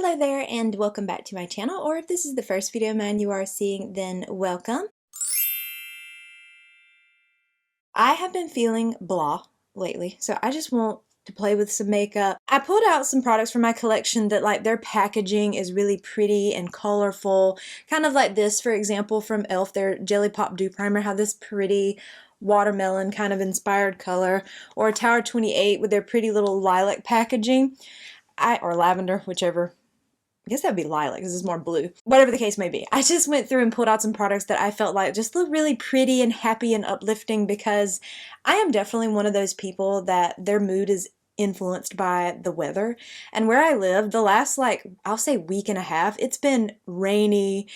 Hello there and welcome back to my channel, or if this is the first video of mine you are seeing, then welcome. I have been feeling blah lately, so I just want to play with some makeup. I pulled out some products from my collection that their packaging is really pretty and colorful, kind of like this, for example, from e.l.f. Their Jellypop Dew Primer had this pretty watermelon kind of inspired color, or Tower 28 with their pretty little lilac packaging, or lavender, whichever. I guess that'd be lilac because it's more blue. Whatever the case may be. I just went through and pulled out some products that I felt like just look really pretty and happy and uplifting, because I am definitely one of those people that their mood is influenced by the weather. And where I live, the last I'll say week and a half, it's been rainy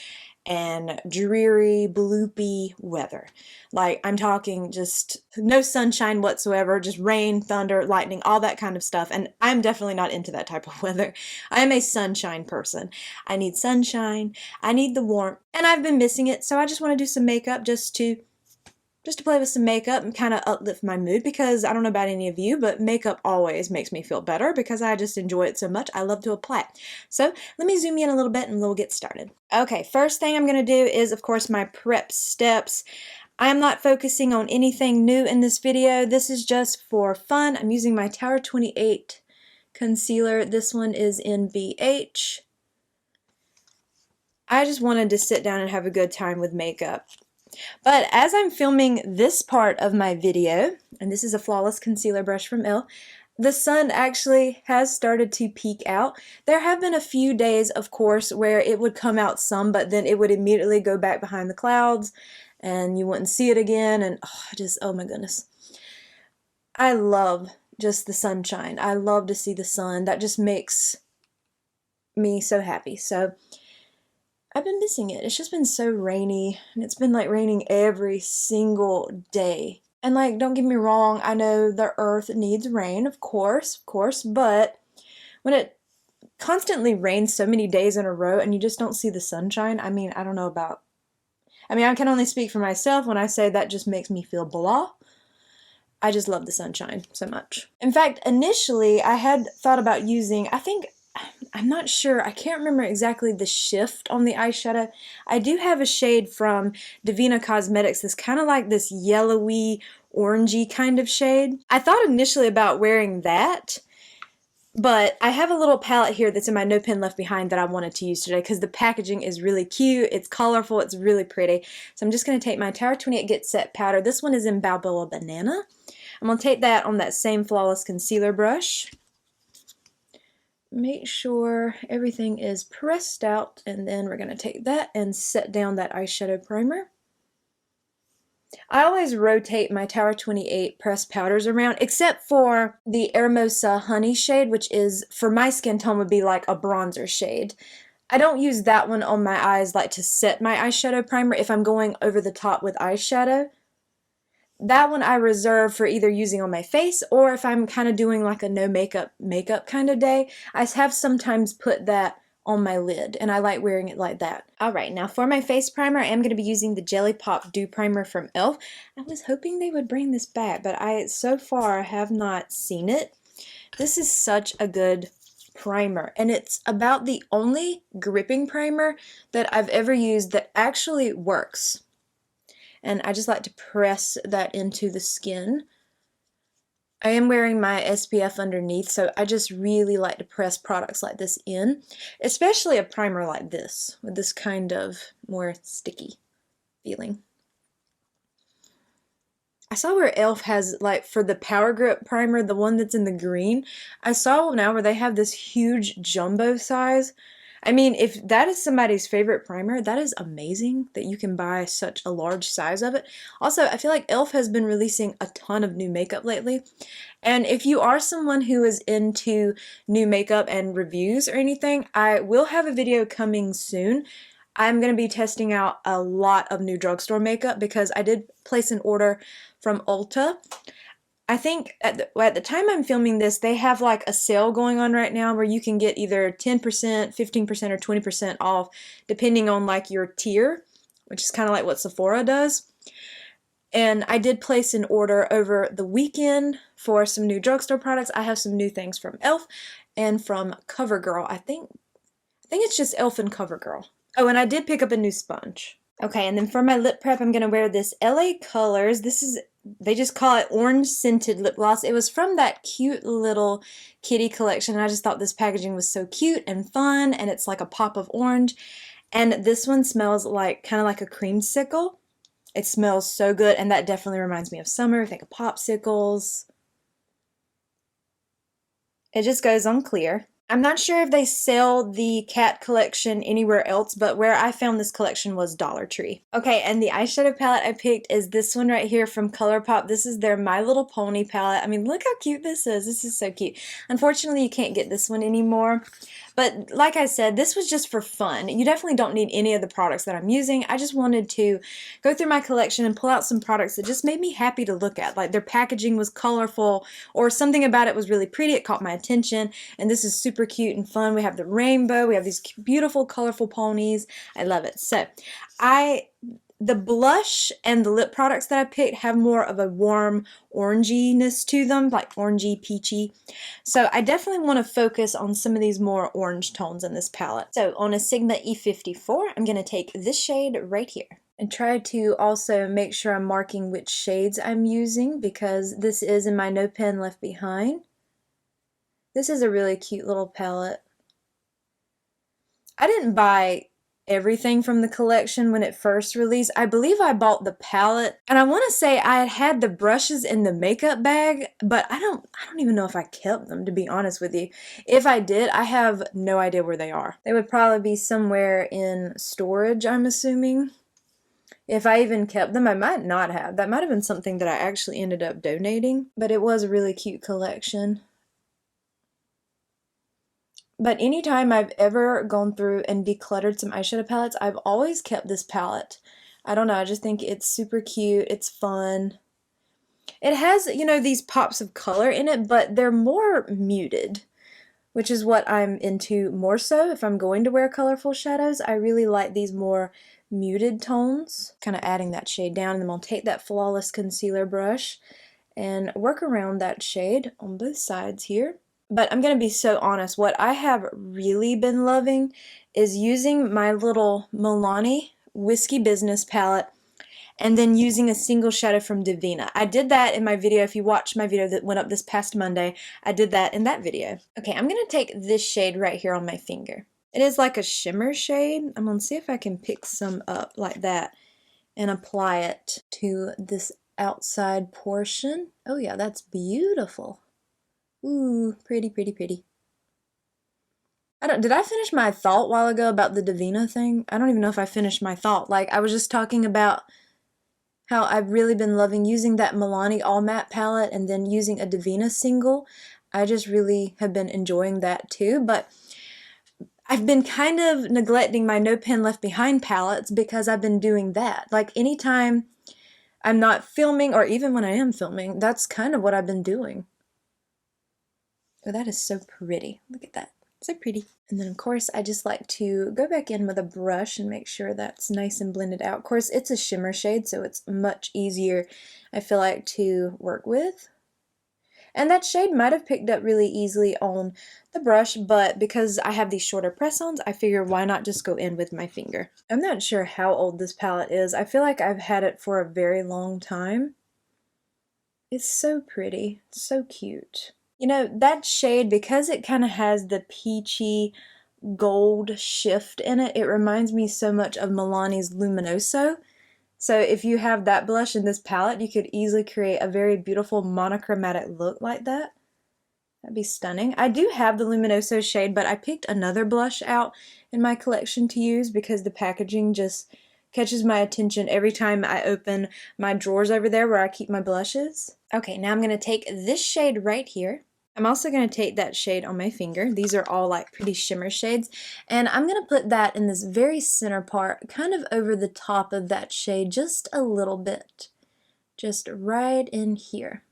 and dreary, bloopy weather. I'm talking just no sunshine whatsoever, just rain, thunder, lightning, all that kind of stuff. And I'm definitely not into that type of weather. I am a sunshine person. I need sunshine, I need the warmth, and I've been missing it, so I just want to do some makeup just to play with some makeup and kind of uplift my mood, because I don't know about any of you, but makeup always makes me feel better because I just enjoy it so much. I love to apply it. So let me zoom in a little bit and we'll get started. Okay, first thing I'm going to do is, of course, my prep steps. I'm not focusing on anything new in this video. This is just for fun. I'm using my Tower 28 concealer. This one is in BH. I just wanted to sit down and have a good time with makeup. But as I'm filming this part of my video, and this is a Flawless Concealer brush from e.l.f., the sun actually has started to peek out. There have been a few days, of course, where it would come out some, but then it would immediately go back behind the clouds, and you wouldn't see it again, and oh my goodness. I love just the sunshine. I love to see the sun. That just makes me so happy. So I've been missing it. It's just been so rainy, and it's been raining every single day. And don't get me wrong, I know the earth needs rain, of course, but when it constantly rains so many days in a row and you just don't see the sunshine, I don't know about, I can only speak for myself when I say that just makes me feel blah. I just love the sunshine so much. In fact, initially I had thought about using, I'm not sure, I can't remember exactly the shift on the eyeshadow. I do have a shade from Divina Cosmetics that's kind of like this yellowy, orangey kind of shade. I thought initially about wearing that, but I have a little palette here that's in my No Pen Left Behind that I wanted to use today because the packaging is really cute, it's colorful, it's really pretty. So I'm just going to take my Tower 28 Get Set powder. This one is in Balboa Banana. I'm going to take that on that same Flawless Concealer brush. Make sure everything is pressed out, and then we're going to take that and set down that eyeshadow primer. I always rotate my Tower 28 pressed powders around, except for the Hermosa Honey shade, which is, for my skin tone, would be like a bronzer shade. I don't use that one on my eyes to set my eyeshadow primer if I'm going over the top with eyeshadow. That one I reserve for either using on my face, or if I'm kind of doing a no makeup kind of day. I have sometimes put that on my lid, and I like wearing it like that. Alright, now for my face primer, I am going to be using the Jellypop Dew Primer from e.l.f. I was hoping they would bring this back, but so far have not seen it. This is such a good primer, and it's about the only gripping primer that I've ever used that actually works. And I just like to press that into the skin. I am wearing my SPF underneath, so I just really like to press products like this in, especially a primer like this, with this kind of more sticky feeling. I saw where e.l.f. has, for the Power Grip primer, the one that's in the green, I saw now where they have this huge jumbo size. If that is somebody's favorite primer, that is amazing that you can buy such a large size of it. Also, I feel like e.l.f. has been releasing a ton of new makeup lately. And if you are someone who is into new makeup and reviews or anything, I will have a video coming soon. I'm going to be testing out a lot of new drugstore makeup because I did place an order from Ulta. I think at the time I'm filming this, they have a sale going on right now where you can get either 10%, 15%, or 20% off depending on your tier, which is kind of like what Sephora does. And I did place an order over the weekend for some new drugstore products. I have some new things from e.l.f. and from CoverGirl. I think think it's just Elf and CoverGirl. Oh, and I did pick up a new sponge. Okay, and then for my lip prep, I'm going to wear this LA Colors. This is, they just call it orange scented lip gloss. It was from that cute little kitty collection, and I just thought this packaging was so cute and fun, and it's like a pop of orange. And this one smells like, kind of like a creamsicle. It smells so good, and that definitely reminds me of summer. Think of popsicles. It just goes on clear. I'm not sure if they sell the cat collection anywhere else, but where I found this collection was Dollar Tree. Okay, and the eyeshadow palette I picked is this one right here from ColourPop. This is their My Little Pony palette. I mean, look how cute this is. This is so cute. Unfortunately, you can't get this one anymore. But like I said, this was just for fun. You definitely don't need any of the products that I'm using. I just wanted to go through my collection and pull out some products that just made me happy to look at. Like their packaging was colorful or something about it was really pretty. It caught my attention. And this is super cute and fun. We have the rainbow. We have these beautiful, colorful ponies. I love it. So the blush and the lip products that I picked have more of a warm oranginess to them, like orangey, peachy. So I definitely want to focus on some of these more orange tones in this palette. So on a Sigma E54, I'm going to take this shade right here. And try to also make sure I'm marking which shades I'm using, because this is in my No Pen Left Behind. This is a really cute little palette. I didn't buy everything from the collection when it first released. I believe I bought the palette, and I want to say I had the brushes in the makeup bag, but I don't even know if I kept them, to be honest with you. If I did, I have no idea where they are. They would probably be somewhere in storage, I'm assuming. If I even kept them, I might not have. That might have been something that I actually ended up donating, but it was a really cute collection. But anytime I've ever gone through and decluttered some eyeshadow palettes, I've always kept this palette. I don't know, I just think it's super cute, it's fun. It has, you know, these pops of color in it, but they're more muted, which is what I'm into more so. If I'm going to wear colorful shadows, I really like these more muted tones. Kind of adding that shade down, and then I'll take that Flawless concealer brush and work around that shade on both sides here. But I'm going to be so honest, what I have really been loving is using my little Milani Whiskey Business palette and then using a single shadow from Divina. I did that in my video. If you watched my video that went up this past Monday, I did that in that video. Okay, I'm going to take this shade right here on my finger. It is like a shimmer shade. I'm going to see if I can pick some up like that and apply it to this outside portion. Oh yeah, that's beautiful. Ooh, pretty, pretty, pretty. Did I finish my thought a while ago about the Divina thing? I don't even know if I finished my thought. Like, I was just talking about how I've really been loving using that Milani All Matte palette and then using a Divina single. I just really have been enjoying that too, but I've been kind of neglecting my No Pen Left Behind palettes because I've been doing that. Like, anytime I'm not filming, or even when I am filming, that's kind of what I've been doing. Oh, that is so pretty. Look at that. So pretty. And then, of course, I just like to go back in with a brush and make sure that's nice and blended out. Of course, it's a shimmer shade, so it's much easier, I feel like, to work with. And that shade might have picked up really easily on the brush, but because I have these shorter press-ons, I figure why not just go in with my finger. I'm not sure how old this palette is. I feel like I've had it for a very long time. It's so pretty. So cute. You know, that shade, because it kind of has the peachy gold shift in it, it reminds me so much of Milani's Luminoso. So if you have that blush in this palette, you could easily create a very beautiful monochromatic look like that. That'd be stunning. I do have the Luminoso shade, but I picked another blush out in my collection to use because the packaging just catches my attention every time I open my drawers over there where I keep my blushes. Okay, now I'm going to take this shade right here. I'm also going to take that shade on my finger. These are all like pretty shimmer shades. And I'm going to put that in this very center part, kind of over the top of that shade, just a little bit. Just right in here.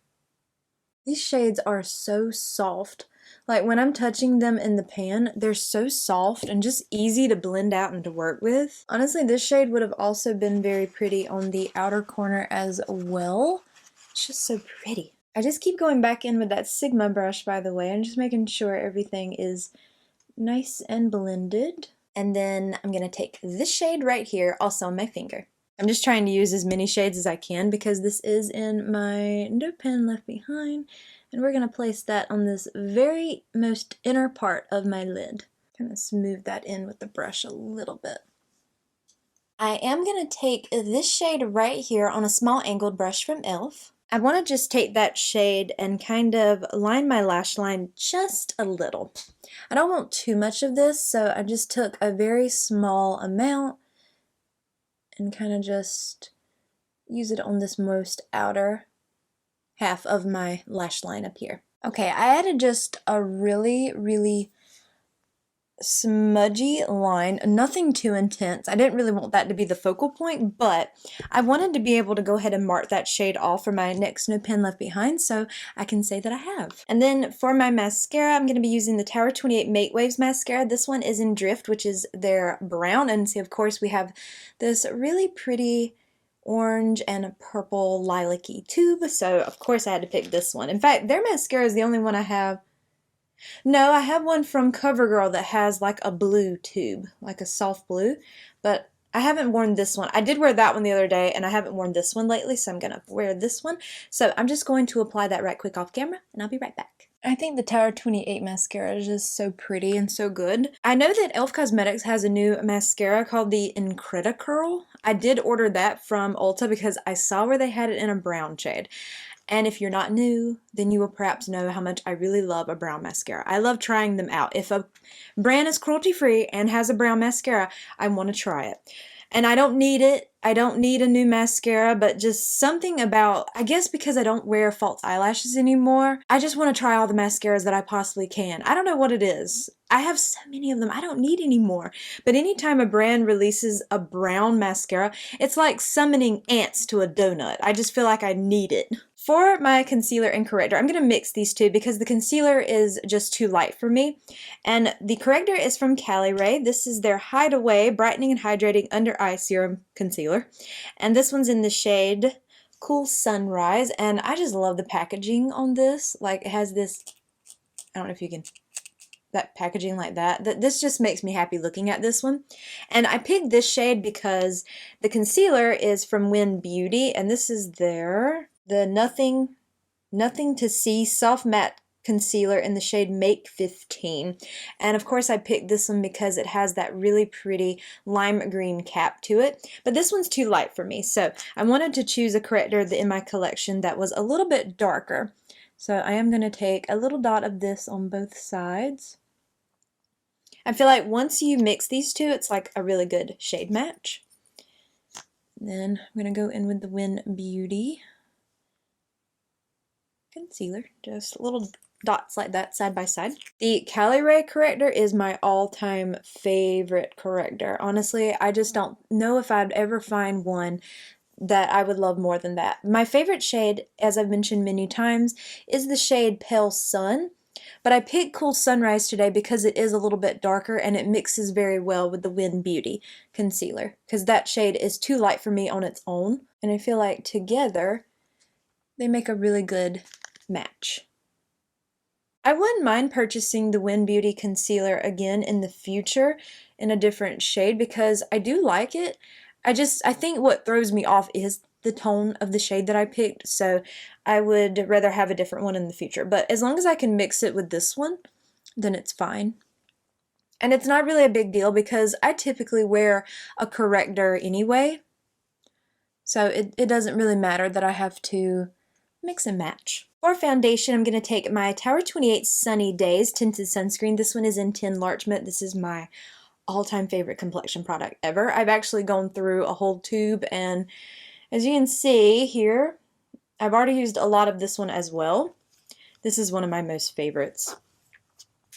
These shades are so soft. Like when I'm touching them in the pan, they're so soft and just easy to blend out and to work with. Honestly, this shade would have also been very pretty on the outer corner as well. It's just so pretty. I just keep going back in with that Sigma brush, by the way, and just making sure everything is nice and blended. And then I'm going to take this shade right here, also on my finger. I'm just trying to use as many shades as I can because this is in my no pen left behind. And we're going to place that on this very most inner part of my lid. Kind of smooth that in with the brush a little bit. I am going to take this shade right here on a small angled brush from e.l.f. I want to just take that shade and kind of line my lash line just a little. I don't want too much of this, so I just took a very small amount and kind of just use it on this most outer half of my lash line up here. Okay, I added just a really smudgy line, nothing too intense. I didn't really want that to be the focal point, but I wanted to be able to go ahead and mark that shade off for my next no pen left behind, so I can say that I have. And then for my mascara, I'm going to be using the Tower 28 Make Waves mascara. This one is in Drift, which is their brown, and see, of course, we have this really pretty orange and a purple lilac-y tube, so of course I had to pick this one. In fact, their mascara is the only one I have. No, I have one from CoverGirl that has like a blue tube, like a soft blue, but I haven't worn this one. I did wear that one the other day, and I haven't worn this one lately, so I'm going to wear this one. So I'm just going to apply that right quick off camera, and I'll be right back. I think the Tower 28 mascara is just so pretty and so good. I know that e.l.f. Cosmetics has a new mascara called the Incredicurl. I did order that from Ulta because I saw where they had it in a brown shade. And if you're not new, then you will perhaps know how much I really love a brown mascara. I love trying them out. If a brand is cruelty-free and has a brown mascara, I want to try it. And I don't need it. I don't need a new mascara, but just something about, I guess because I don't wear false eyelashes anymore, I just want to try all the mascaras that I possibly can. I don't know what it is. I have so many of them, I don't need any more. But anytime a brand releases a brown mascara, it's like summoning ants to a donut. I just feel like I need it. For my concealer and corrector, I'm going to mix these two because the concealer is just too light for me. And the corrector is from Caliray. This is their Hideaway Brightening and Hydrating Under Eye Serum Concealer. And this one's in the shade Cool Sunrise. And I just love the packaging on this. Like, it has this, I don't know if you can, that packaging like that. This just makes me happy looking at this one. And I picked this shade because the concealer is from Win Beauty. And this is the Nothing to See Soft Matte Concealer in the shade Make 15. And of course I picked this one because it has that really pretty lime green cap to it. But this one's too light for me, so I wanted to choose a corrector in my collection that was a little bit darker. So I am going to take a little dot of this on both sides. I feel like once you mix these two, it's like a really good shade match. Then I'm going to go in with the Win Beauty concealer, just little dots like that side by side. The Caliray corrector is my all-time favorite corrector. Honestly, I just don't know if I'd ever find one that I would love more than that. My favorite shade, as I've mentioned many times, is the shade Pale Sun, but I picked Cool Sunrise today because it is a little bit darker and it mixes very well with the Win Beauty concealer, because that shade is too light for me on its own, and I feel like together they make a really good match. I wouldn't mind purchasing the Win Beauty concealer again in the future in a different shade because I do like it. I think what throws me off is the tone of the shade that I picked, so I would rather have a different one in the future. But as long as I can mix it with this one, then it's fine. And it's not really a big deal because I typically wear a corrector anyway, so it doesn't really matter that I have to mix and match. For foundation, I'm going to take my Tower 28 Sunny Days Tinted Sunscreen. This one is in Tin Larchment. This is my all-time favorite complexion product ever. I've actually gone through a whole tube, and as you can see here, I've already used a lot of this one as well. This is one of my most favorites.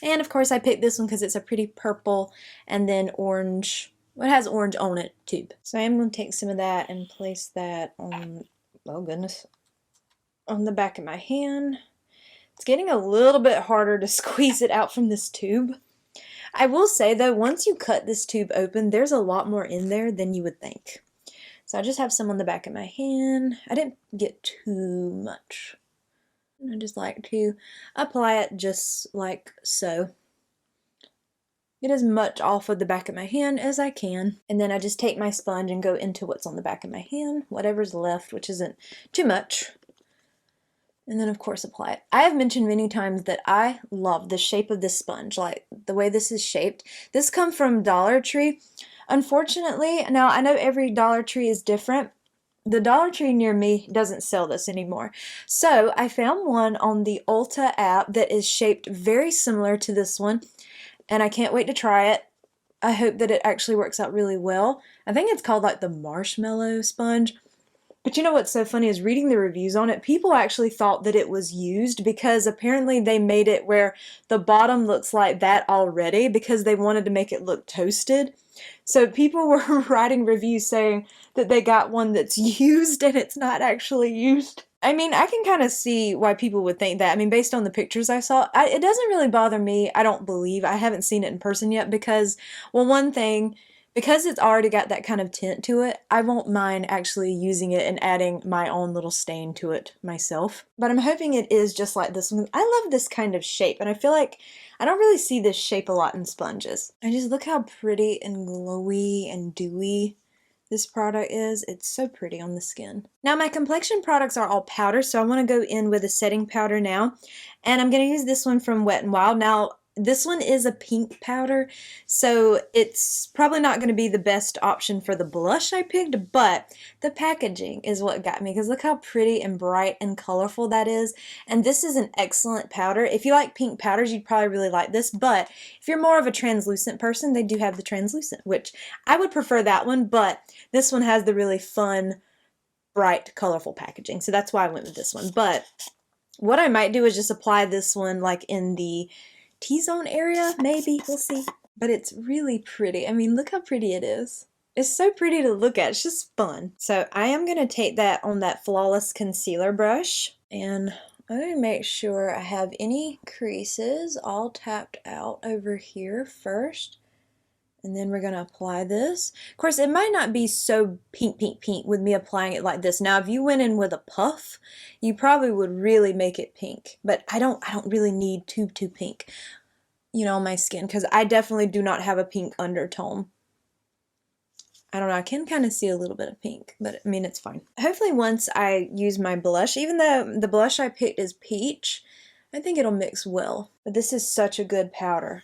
And of course I picked this one because it's a pretty purple and then orange. Well, it has orange on it tube. So I am going to take some of that and place that on, oh goodness, on the back of my hand. It's getting a little bit harder to squeeze it out from this tube. I will say though, once you cut this tube open, there's a lot more in there than you would think. So I just have some on the back of my hand. I didn't get too much. I just like to apply it just like so. get as much off of the back of my hand as I can. And then I just take my sponge and go into what's on the back of my hand, whatever's left, which isn't too much. And then of course apply it. I have mentioned many times that I love the shape of this sponge, like the way this is shaped. This comes from Dollar Tree. Unfortunately, now I know every Dollar Tree is different. The Dollar Tree near me doesn't sell this anymore. So I found one on the Ulta app that is shaped very similar to this one, and I can't wait to try it. I hope that it actually works out really well. I think it's called like the marshmallow sponge. But you know what's so funny is reading the reviews on it, people actually thought that it was used because apparently they made it where the bottom looks like that already because they wanted to make it look toasted. So people were writing reviews saying that they got one that's used and it's not actually used. I mean, I can kind of see why people would think that. I mean, based on the pictures I saw, it doesn't really bother me. I don't believe. I haven't seen it in person yet because, well, one thing, because it's already got that kind of tint to it, I won't mind actually using it and adding my own little stain to it myself. But I'm hoping it is just like this one. I love this kind of shape, and I feel like I don't really see this shape a lot in sponges. And just look how pretty and glowy and dewy this product is. It's so pretty on the skin. Now my complexion products are all powder, so I want to go in with a setting powder now. And I'm going to use this one from Wet n Wild. Now this one is a pink powder, so it's probably not going to be the best option for the blush I picked, but the packaging is what got me, because look how pretty and bright and colorful that is. And this is an excellent powder. If you like pink powders, you'd probably really like this, but if you're more of a translucent person, they do have the translucent, which I would prefer that one, but this one has the really fun, bright, colorful packaging, so that's why I went with this one. But what I might do is just apply this one like in the T-zone area, maybe, we'll see. But it's really pretty. I mean, look how pretty it is. It's so pretty to look at, it's just fun. So I am gonna take that on that Flawless concealer brush, and I'm gonna make sure I have any creases all tapped out over here first. And then we're going to apply this. Of course, it might not be so pink, pink, pink with me applying it like this. Now, if you went in with a puff, you probably would really make it pink. But I don't really need too pink, you know, on my skin, because I definitely do not have a pink undertone. I don't know, I can kind of see a little bit of pink, but I mean, it's fine. Hopefully once I use my blush, even though the blush I picked is peach, I think it'll mix well. But this is such a good powder.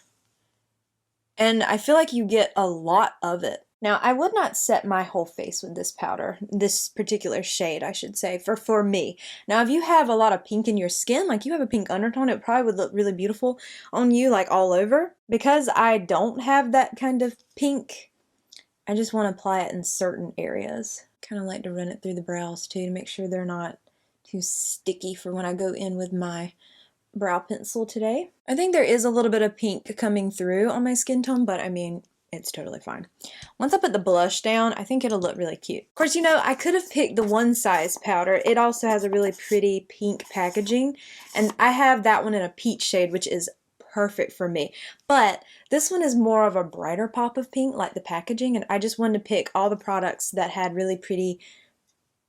And I feel like you get a lot of it. Now, I would not set my whole face with this powder, this particular shade, I should say, for me. Now, if you have a lot of pink in your skin, like you have a pink undertone, it probably would look really beautiful on you, like all over. Because I don't have that kind of pink, I just want to apply it in certain areas. Kind of like to run it through the brows too, to make sure they're not too sticky for when I go in with my brow pencil today. I think there is a little bit of pink coming through on my skin tone, but I mean, it's totally fine. Once I put the blush down, I think it'll look really cute. Of course, you know, I could have picked the One Size powder. It also has a really pretty pink packaging, and I have that one in a peach shade, which is perfect for me. But this one is more of a brighter pop of pink, like the packaging, and I just wanted to pick all the products that had really pretty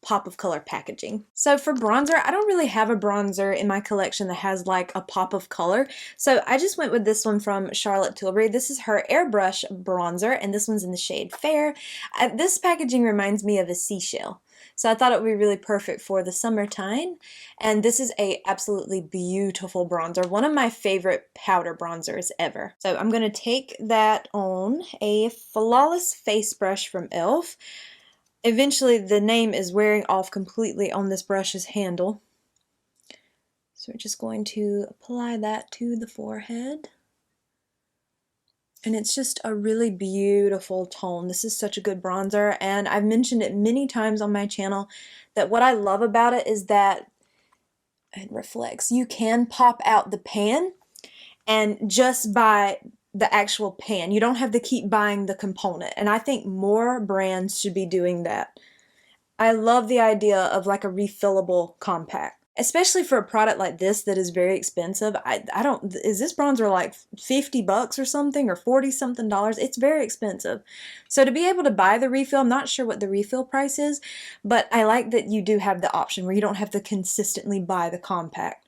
pop of color packaging. So for bronzer, I don't really have a bronzer in my collection that has like a pop of color. So I just went with this one from Charlotte Tilbury. This is her airbrush bronzer, and this one's in the shade Fair. This packaging reminds me of a seashell. So I thought it would be really perfect for the summertime. And this is a absolutely beautiful bronzer. One of my favorite powder bronzers ever. So I'm going to take that on a Flawless face brush from e.l.f. Eventually, the name is wearing off completely on this brush's handle. So we're just going to apply that to the forehead. And it's just a really beautiful tone. This is such a good bronzer, and I've mentioned it many times on my channel that what I love about it is that it reflects. You can pop out the pan, and just by the actual pan. You don't have to keep buying the component, and I think more brands should be doing that. I love the idea of like a refillable compact, especially for a product like this that is very expensive. I don't, is this bronzer like 50 bucks or something, or 40 something dollars? It's very expensive. So to be able to buy the refill, I'm not sure what the refill price is, but I like that you do have the option where you don't have to consistently buy the compact.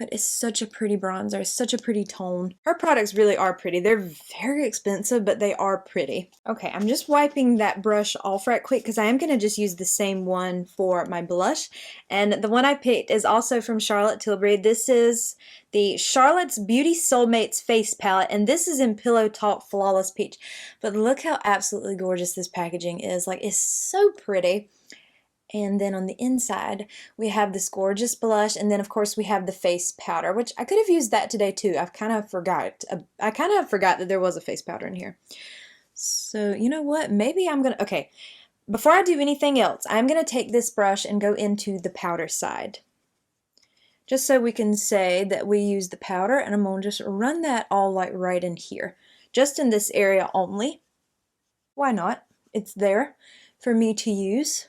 but it's such a pretty bronzer. It's such a pretty tone. Her products really are pretty. They're very expensive, but they are pretty. Okay, I'm just wiping that brush off right quick because I am going to just use the same one for my blush. And the one I picked is also from Charlotte Tilbury. This is the Charlotte's Beauty Soulmates Face Palette, and this is in Pillow Talk Flawless Peach. But look how absolutely gorgeous this packaging is. Like, it's so pretty. And then on the inside, we have this gorgeous blush, and then of course we have the face powder, which I could have used that today too. I kind of forgot that there was a face powder in here. So you know what? Maybe I'm gonna, okay, before I do anything else, I'm gonna take this brush and go into the powder side. Just so we can say that we use the powder, and I'm gonna just run that all like right in here. Just in this area only. Why not? It's there for me to use.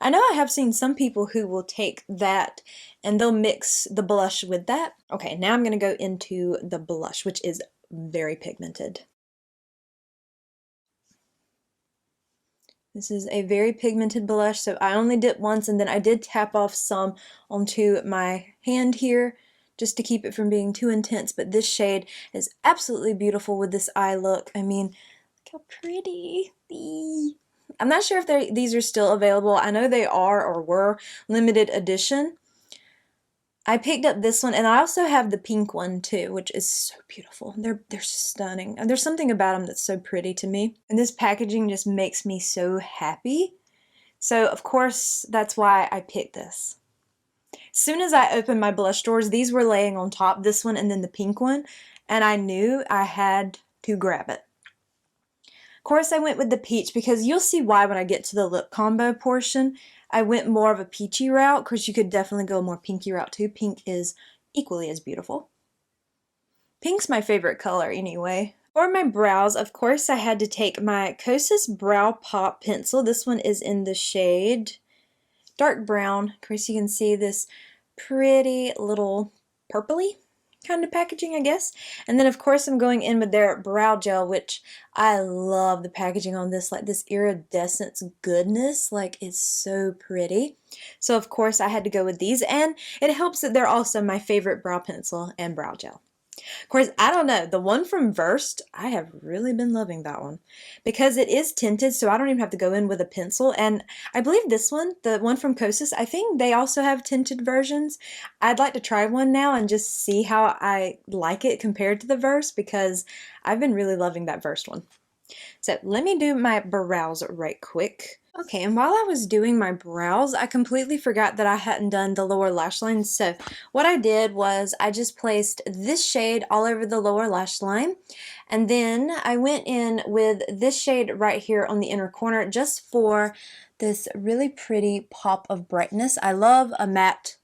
I know I have seen some people who will take that and they'll mix the blush with that. Okay, now I'm going to go into the blush, which is very pigmented. This is a very pigmented blush, so I only did once, and then I did tap off some onto my hand here just to keep it from being too intense, but this shade is absolutely beautiful with this eye look. I mean, look how pretty. I'm not sure if these are still available. I know they are or were limited edition. I picked up this one, and I also have the pink one too, which is so beautiful. They're stunning. There's something about them that's so pretty to me. And this packaging just makes me so happy. So of course, that's why I picked this. As soon as I opened my blush drawers, these were laying on top, this one and then the pink one, and I knew I had to grab it. Of course, I went with the peach because you'll see why when I get to the lip combo portion. I went more of a peachy route because you could definitely go a more pinky route too. Pink is equally as beautiful. Pink's my favorite color anyway. For my brows, of course, I had to take my Kosas Brow Pop pencil. This one is in the shade dark brown. Of course, you can see this pretty little purpley kind of packaging, I guess. And then of course I'm going in with their brow gel, which I love the packaging on this, like this iridescent goodness, like it's so pretty. So of course I had to go with these, and it helps that they're also my favorite brow pencil and brow gel. Of course, I don't know, the one from Versed, I have really been loving that one because it is tinted, so I don't even have to go in with a pencil. And I believe this one, the one from Kosas, I think they also have tinted versions. I'd like to try one now and just see how I like it compared to the Versed because I've been really loving that Versed one. So let me do my brows right quick. Okay, and while I was doing my brows, I completely forgot that I hadn't done the lower lash line. So what I did was I just placed this shade all over the lower lash line. And then I went in with this shade right here on the inner corner just for this really pretty pop of brightness. I love a matte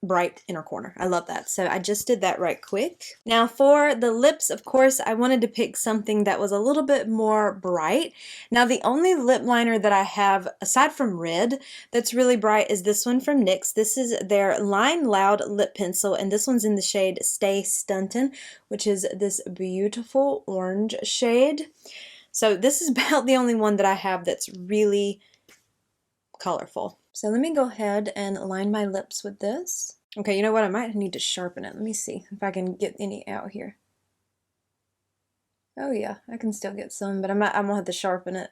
bright inner corner. I love that. So I just did that right quick. Now for the lips, of course, I wanted to pick something that was a little bit more bright. Now the only lip liner that I have, aside from red, that's really bright is this one from NYX. This is their Line Loud lip pencil, and this one's in the shade Stay Stuntin', which is this beautiful orange shade. So this is about the only one that I have that's really colorful. So let me go ahead and line my lips with this. Okay, you know what? I might need to sharpen it. Let me see if I can get any out here. Oh yeah, I can still get some, but I'm gonna have to sharpen it.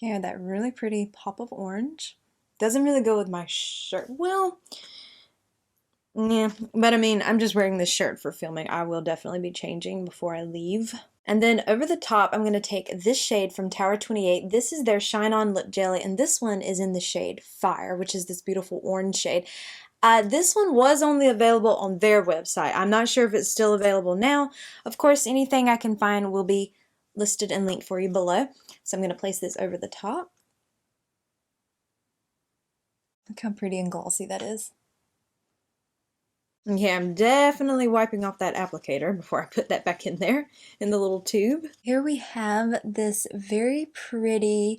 Okay, that really pretty pop of orange. Doesn't really go with my shirt. Well, yeah, but I mean, I'm just wearing this shirt for filming. I will definitely be changing before I leave. And then over the top, I'm going to take this shade from Tower 28. This is their Shine On Lip Jelly, and this one is in the shade Fire, which is this beautiful orange shade. This one was only available on their website. I'm not sure if it's still available now. Of course, anything I can find will be listed and linked for you below. So I'm going to place this over the top. Look how pretty and glossy that is. Okay, I'm definitely wiping off that applicator before I put that back in there in the little tube. Here we have this very pretty,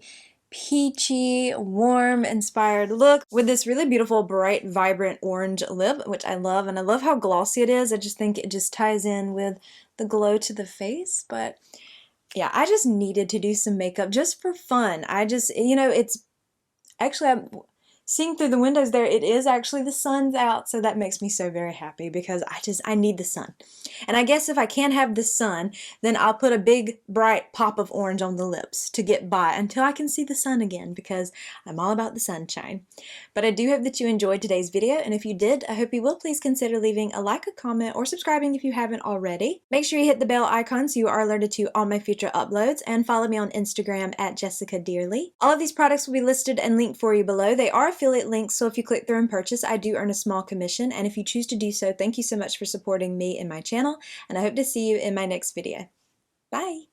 peachy, warm, inspired look with this really beautiful, bright, vibrant orange lip, which I love, and I love how glossy it is. I just think it just ties in with the glow to the face, but yeah, I just needed to do some makeup just for fun. I just, you know, it's actually, seeing through the windows there, it is actually the sun's out, so that makes me so very happy because I need the sun. And I guess if I can't have the sun, then I'll put a big bright pop of orange on the lips to get by until I can see the sun again, because I'm all about the sunshine. But I do hope that you enjoyed today's video, and if you did, I hope you will please consider leaving a like, a comment, or subscribing if you haven't already. Make sure you hit the bell icon so you are alerted to all my future uploads, and follow me on Instagram at jessicadeerly. All of these products will be listed and linked for you below. They are affiliate links, so if you click through and purchase, I do earn a small commission, and if you choose to do so, thank you so much for supporting me and my channel, and I hope to see you in my next video. Bye!